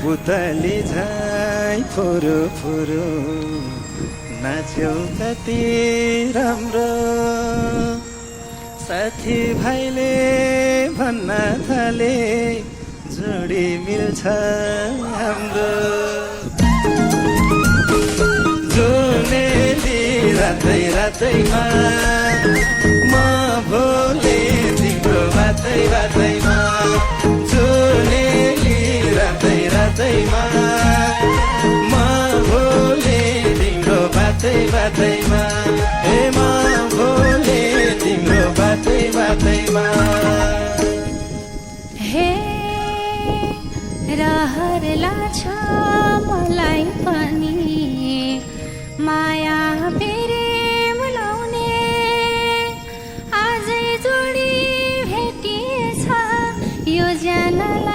पुतली झै फुरु फुरु नाच्यौ कति राम्रो साथी भाइले भन्न थाले जोडी मिल्छ हाम्रो जुनेली रातै रातैमा म भोले तिम्रो बातै बातैमा जुनेली रातै रातैमा म भोले तिम्रो बातै बातैमा हे म भोले तिम्रो बातै बातैमा हे रहर लाग्छ मलाई पनि माया प्रेम लाउने आजै जोडी भेटिएछ यो जानलाई